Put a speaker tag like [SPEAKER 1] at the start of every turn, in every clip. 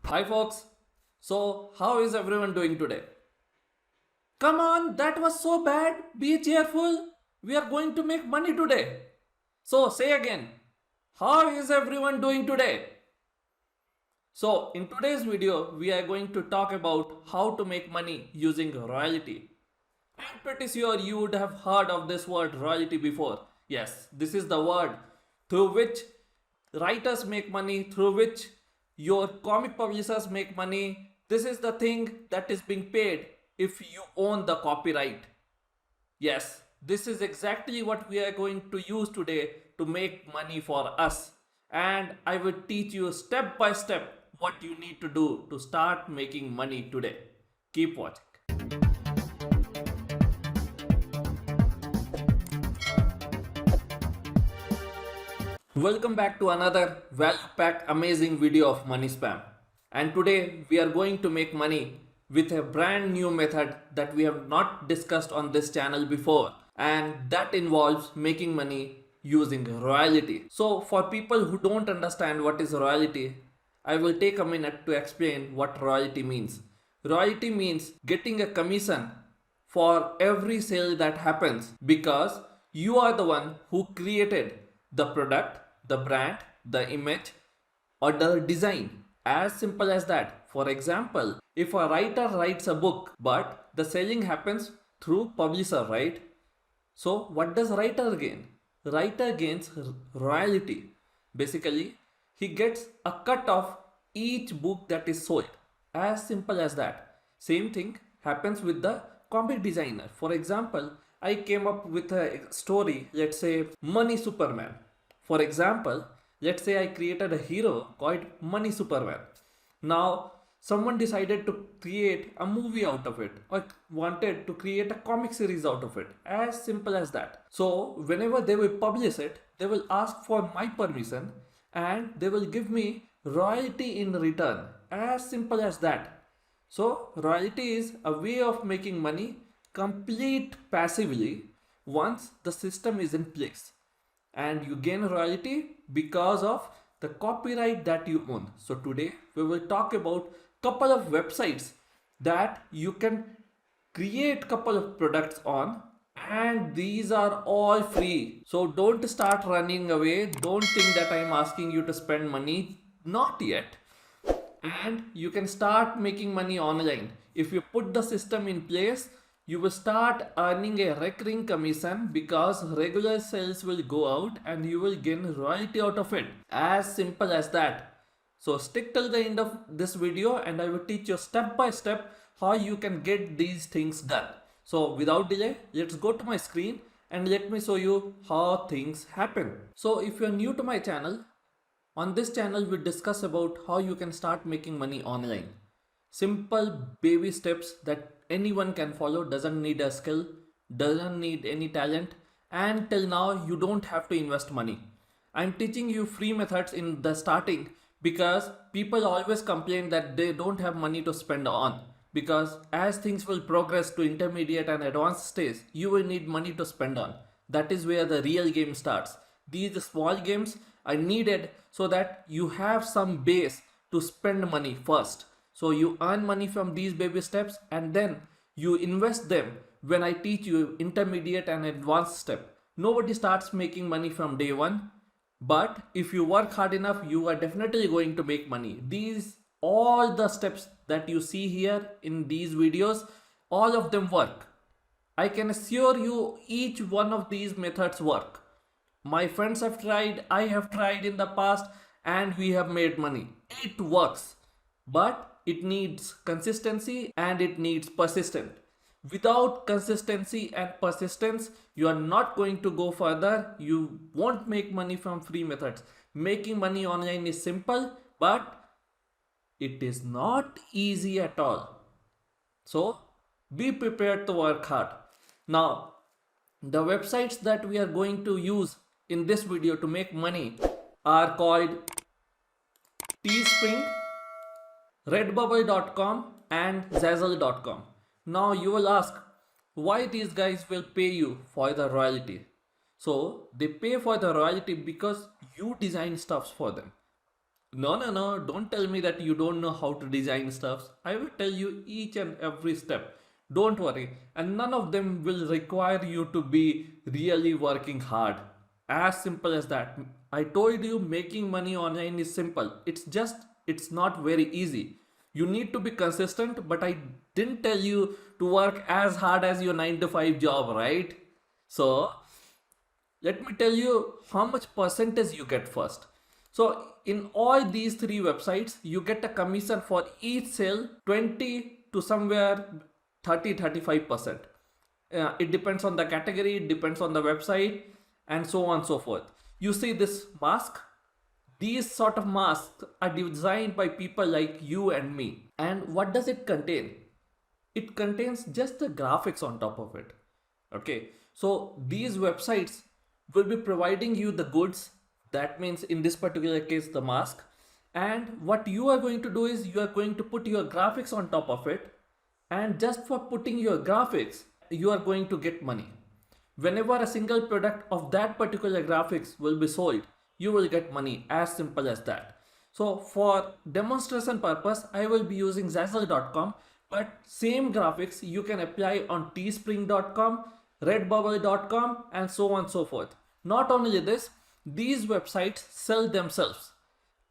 [SPEAKER 1] Hi folks. So, how is everyone doing today? Come on, that was so bad. Be cheerful. We are going to make money today. So, say again. How is everyone doing today? So, in today's video, we are going to talk about how to make money using royalty. I'm pretty sure you would have heard of this word royalty before. Yes, this is the word through which writers make money, through which your comic publishers make money. This is the thing that is being paid if you own the copyright. Yes, this is exactly what we are going to use today to make money for us. And I will teach you step by step what you need to do to start making money today. Keep watching. Welcome back to another value-packed amazing video of Money Spam. And today we are going to make money with a brand new method that we have not discussed on this channel before, and that involves making money using royalty. So for people who don't understand what is royalty, I will take a minute to explain what royalty means. Royalty means getting a commission for every sale that happens because you are the one who created the product, the brand, the image, or the design. As simple as that. For example, if a writer writes a book but the selling happens through publisher, right? So what does writer gain? Writer gains royalty. Basically, he gets a cut of each book that is sold. As simple as that. Same thing happens with the comic designer. For example, I came up with a story, let's say Money Superman. For example, let's say I created a hero called Money Superman. Now, someone decided to create a movie out of it or wanted to create a comic series out of it. As simple as that. So, whenever they will publish it, they will ask for my permission and they will give me royalty in return. As simple as that. So, royalty is a way of making money complete passively once the system is in place, and you gain royalty because of the copyright that you own. So today we will talk about couple of websites that you can create couple of products on, and these are all free. So don't start running away. Don't think that I'm asking you to spend money. Not yet. And you can start making money online. If you put the system in place, you will start earning a recurring commission because regular sales will go out and you will gain royalty out of it. As simple as that. So stick till the end of this video and I will teach you step by step how you can get these things done. So without delay, let's go to my screen and let me show you how things happen. So if you're new to my channel, on this channel we discuss about how you can start making money online. Simple baby steps that anyone can follow, doesn't need a skill, doesn't need any talent, and till now you don't have to invest money. I'm teaching you free methods in the starting because people always complain that they don't have money to spend on, because as things will progress to intermediate and advanced stage, you will need money to spend on. That is where the real game starts. These small games are needed so that you have some base to spend money first. So you earn money from these baby steps and then you invest them when I teach you intermediate and advanced step. Nobody starts making money from day one, but if you work hard enough, you are definitely going to make money. These, all the steps that you see here in these videos, all of them work. I can assure you each one of these methods work. My friends have tried, I have tried in the past, and we have made money. It works, but it needs consistency and it needs persistence. Without consistency and persistence, you are not going to go further. You won't make money from free methods. Making money online is simple, but it is not easy at all. So be prepared to work hard. Now, the websites that we are going to use in this video to make money are called Teespring, redbubble.com and zazzle.com. Now you will ask why these guys will pay you for the royalty. So they pay for the royalty because you design stuffs for them. No. Don't tell me that you don't know how to design stuffs. I will tell you each and every step. Don't worry. And none of them will require you to be really working hard. As simple as that. I told you making money online is simple. It's not very easy. You need to be consistent, but I didn't tell you to work as hard as your 9 to 5 job, right? So, let me tell you how much percentage you get first. So in all these three websites, you get a commission for each sale 20 to somewhere 30-35%. It depends on the category, it depends on the website, and so on and so forth. You see this mask? These sort of masks are designed by people like you and me. And what does it contain? It contains just the graphics on top of it. Okay, so these websites will be providing you the goods, that means in this particular case the mask, and what you are going to do is you are going to put your graphics on top of it, and just for putting your graphics you are going to get money. Whenever a single product of that particular graphics will be sold, you will get money, as simple as that. So for demonstration purpose, I will be using Zazzle.com, but same graphics you can apply on teespring.com, redbubble.com, and so on and so forth. Not only this, these websites sell themselves.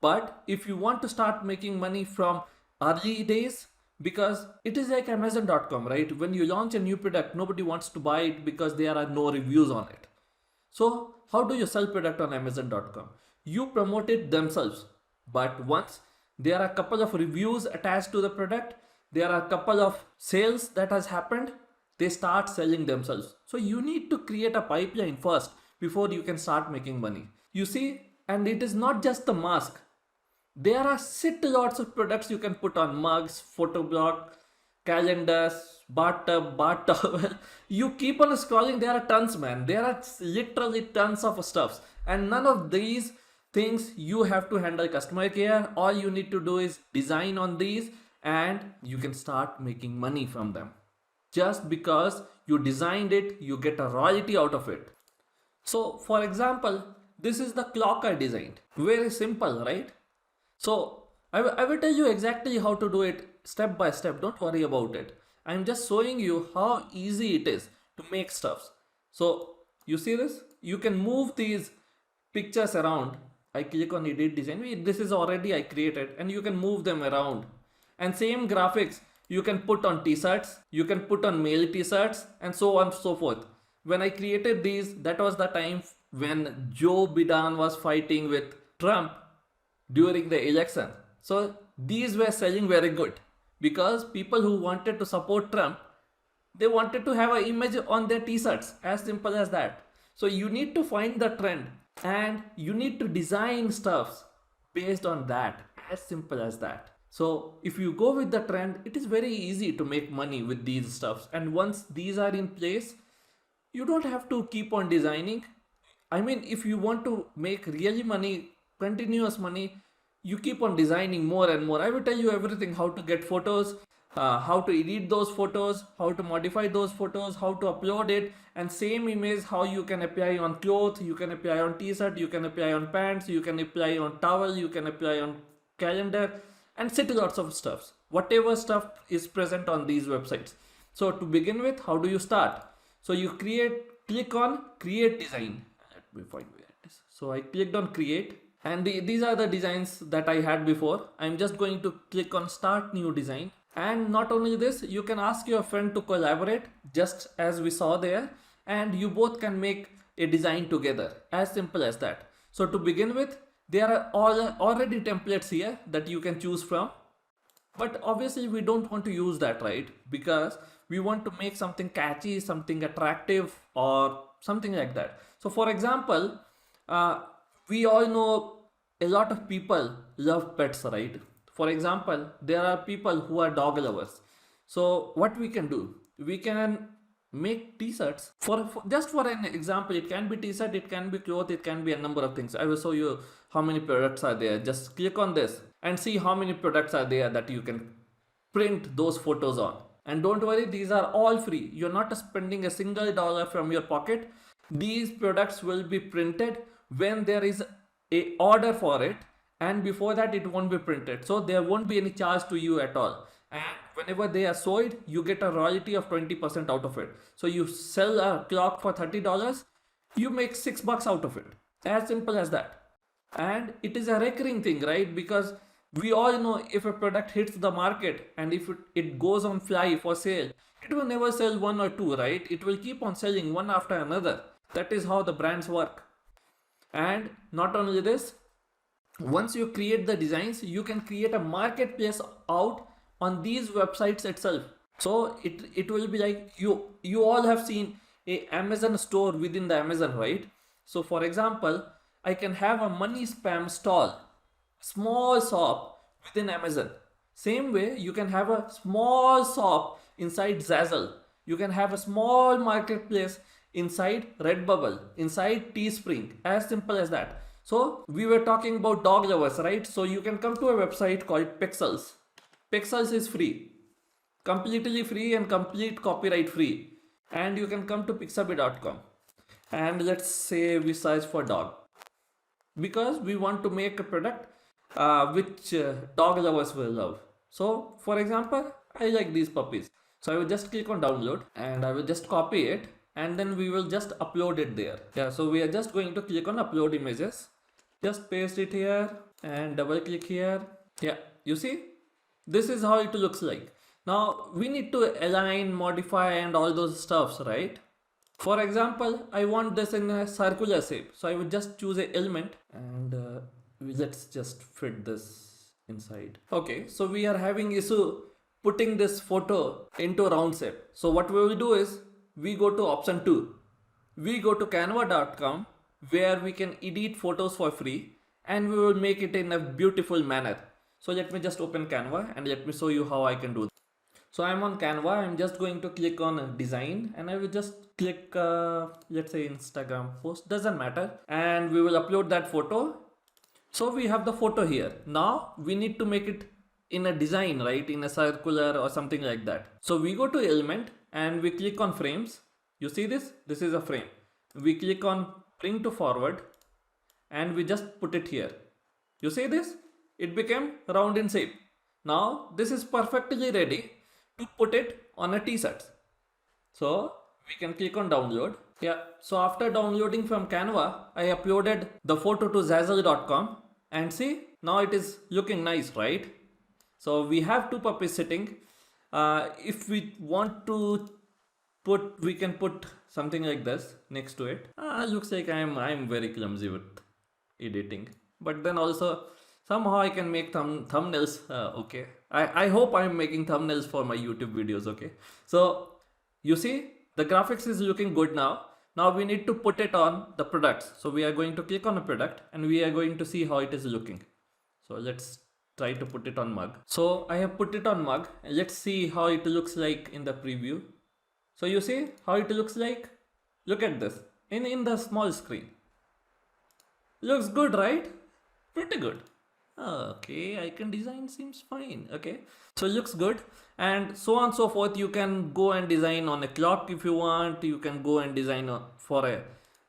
[SPEAKER 1] But if you want to start making money from early days, because it is like Amazon.com, right? When you launch a new product, nobody wants to buy it because there are no reviews on it. So how do you sell product on Amazon.com? You promote it themselves. But once there are a couple of reviews attached to the product, there are a couple of sales that has happened, they start selling themselves. So you need to create a pipeline first before you can start making money. You see, and it is not just the mask. There are lots of products you can put on: mugs, photo block, calendars, bath towel. You keep on scrolling, there are tons, man. There are literally tons of stuffs. And none of these things you have to handle customer care. All you need to do is design on these and you can start making money from them. Just because you designed it, you get a royalty out of it. So for example, this is the clock I designed. Very simple, right? So I will tell you exactly how to do it step by step. Don't worry about it. I'm just showing you how easy it is to make stuffs. So you see this? You can move these pictures around. I click on edit design. This is already I created, and you can move them around. And same graphics you can put on t-shirts, you can put on male t-shirts, and so on and so forth. When I created these, that was the time when Joe Biden was fighting with Trump during the election. So these were selling very good because people who wanted to support Trump, they wanted to have an image on their t-shirts, as simple as that. So you need to find the trend and you need to design stuffs based on that, as simple as that. So if you go with the trend, it is very easy to make money with these stuffs. And once these are in place, you don't have to keep on designing. I mean, if you want to make really money, continuous money, you keep on designing more and more. I will tell you everything: how to get photos, how to edit those photos, how to modify those photos, how to upload it, and same image how you can apply on clothes, you can apply on t-shirt, you can apply on pants, you can apply on towel, you can apply on calendar, and lots of stuffs. Whatever stuff is present on these websites. So to begin with, how do you start? So you click on create design. Let me find where it is. So I clicked on create, and these are the designs that I had before. I'm just going to click on start new design. And not only this, you can ask your friend to collaborate, just as we saw there, and you both can make a design together, as simple as that. So to begin with, there are already templates here that you can choose from. But obviously we don't want to use that, right? Because we want to make something catchy, something attractive, or something like that. So for example, we all know a lot of people love pets, right? For example, there are people who are dog lovers. So what we can do, we can make t-shirts for just for an example. It can be t-shirt, it can be cloth, it can be a number of things. I will show you how many products are there. Just click on this and see how many products are there that you can print those photos on. And don't worry, these are all free. You're not spending a single dollar from your pocket. These products will be printed when there is a order for it, and before that it won't be printed, so there won't be any charge to you at all. And whenever they are sold, you get a royalty of 20% out of it. So you sell a clock for $30, you make $6 out of it. As simple as that. And it is a recurring thing, right? Because we all know if a product hits the market and if it goes on fly for sale, it will never sell one or two, right? It will keep on selling one after another. That is how the brands work. And not only this, once you create the designs, you can create a marketplace out on these websites itself. So it will be like you all have seen a Amazon store within the Amazon, right? So for example, I can have a money spam stall, small shop within Amazon. Same way, you can have a small shop inside Zazzle. You can have a small marketplace inside Redbubble, inside Teespring. As simple as that. So we were talking about dog lovers, right? So you can come to a website called Pixels. Pixels is free, completely free and complete copyright free. And you can come to pixabay.com and let's say we search for dog, because we want to make a product which dog lovers will love. So for example, I like these puppies. So I will just click on download and I will just copy it and then we will just upload it there. Yeah, so we are just going to click on upload images. Just paste it here and double click here. Yeah, you see, this is how it looks like. Now we need to align, modify and all those stuffs, right? For example, I want this in a circular shape. So I would just choose an element and let's just fit this inside. Okay, so we are having issue putting this photo into round shape. So what we will do is we go to option 2. We go to canva.com where we can edit photos for free and we will make it in a beautiful manner. So let me just open Canva and let me show you how I can do that. So I'm on Canva. I'm just going to click on design and I will just click let's say Instagram post, doesn't matter, and we will upload that photo. So we have the photo here. Now we need to make it in a design, right? In a circular or something like that. So we go to element and we click on frames. You see this? This is a frame. We click on bring to forward and we just put it here. You see this? It became round in shape. Now this is perfectly ready to put it on a t-shirt. So we can click on download. Yeah, so after downloading from Canva, I uploaded the photo to zazzle.com and see, now it is looking nice, right? So we have two puppies sitting. If we want to put, we can put something like this next to it. Looks like I'm very clumsy with editing, but then also somehow I can make thumbnails. Okay, I hope I'm making thumbnails for my YouTube videos. Okay, so you see the graphics is looking good now. Now we need to put it on the products. So we are going to click on a product and we are going to see how it is looking. So let's try to put it on mug. So I have put it on mug. Let's see how it looks like in the preview. So you see how it looks like? Look at this in the small screen. Looks good, right? Pretty good. Okay, icon design seems fine. Okay, so it looks good and so on and so forth. You can go and design on a clock if you want. You can go and design for a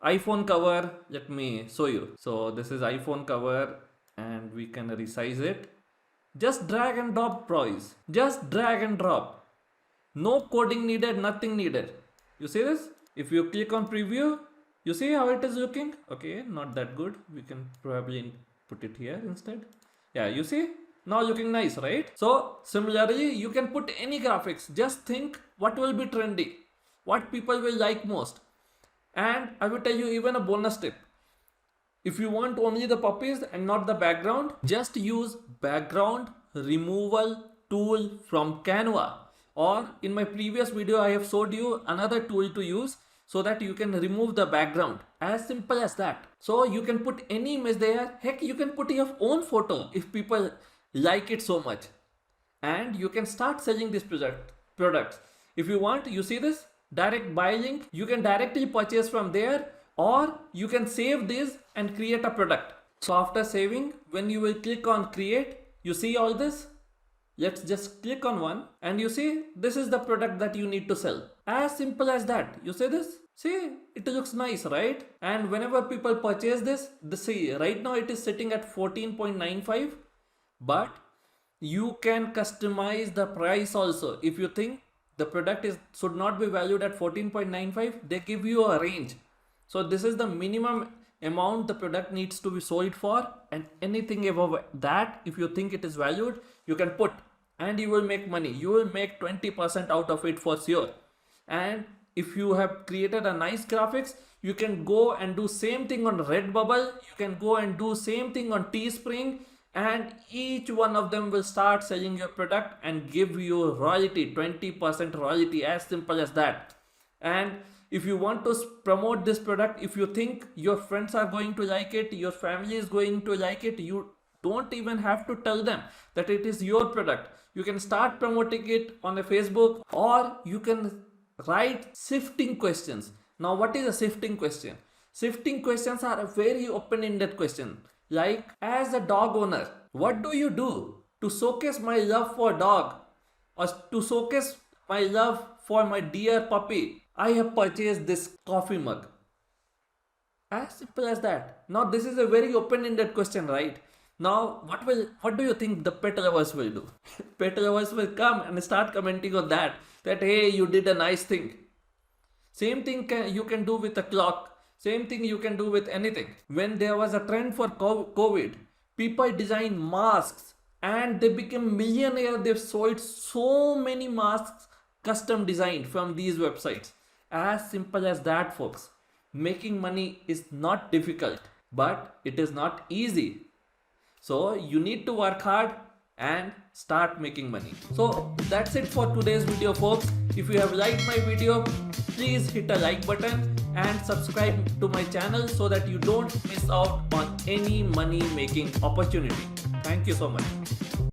[SPEAKER 1] iPhone cover. Let me show you. So this is iPhone cover and we can resize it. Just drag and drop, boys. Just drag and drop. No coding needed, nothing needed. You see this? If you click on preview, you see how it is looking? Okay, not that good. We can probably put it here instead. Yeah, you see? Now looking nice, right? So similarly, you can put any graphics. Just think what will be trendy, what people will like most. And I will tell you even a bonus tip. If you want only the puppies and not the background, just use background removal tool from Canva. Or in my previous video, I have showed you another tool to use so that you can remove the background. As simple as that. So you can put any image there. Heck, you can put your own photo if people like it so much. And you can start selling this products. If you want, you see this direct buy link. You can directly purchase from there or you can save this and create a product. So after saving, when you will click on create, you see all this. Let's just click on one and you see this is the product that you need to sell. As simple as that. You see this? See, it looks nice, right? And whenever people purchase this, see, right now it is sitting at 14.95, but you can customize the price also. If you think the product is should not be valued at 14.95, they give you a range. So this is the minimum amount the product needs to be sold for, and anything above that, if you think it is valued, you can put, and you will make money. You will make 20% out of it for sure. And if you have created a nice graphics, you can go and do same thing on Redbubble, you can go and do same thing on Teespring, and each one of them will start selling your product and give you royalty, 20% royalty, as simple as that. And if you want to promote this product, if you think your friends are going to like it, your family is going to like it, you don't even have to tell them that it is your product. You can start promoting it on a Facebook, or you can write sifting questions. Now, what is a sifting question? Sifting questions are a very open-ended question. Like, as a dog owner, what do you do to showcase my love for dog, or to showcase my love for my dear puppy? I have purchased this coffee mug. As simple as that. Now, this is a very open-ended question, right? Now, what do you think the pet lovers will do? Pet lovers will come and start commenting on that hey, you did a nice thing. Same thing you can do with a clock. Same thing you can do with anything. When there was a trend for COVID, people designed masks and they became millionaire. They've sold so many masks custom designed from these websites. As simple as that, folks. Making money is not difficult, but it is not easy. So you need to work hard and start making money. So that's it for today's video, folks. If you have liked my video, please hit a like button and subscribe to my channel so that you don't miss out on any money making opportunity. Thank you so much.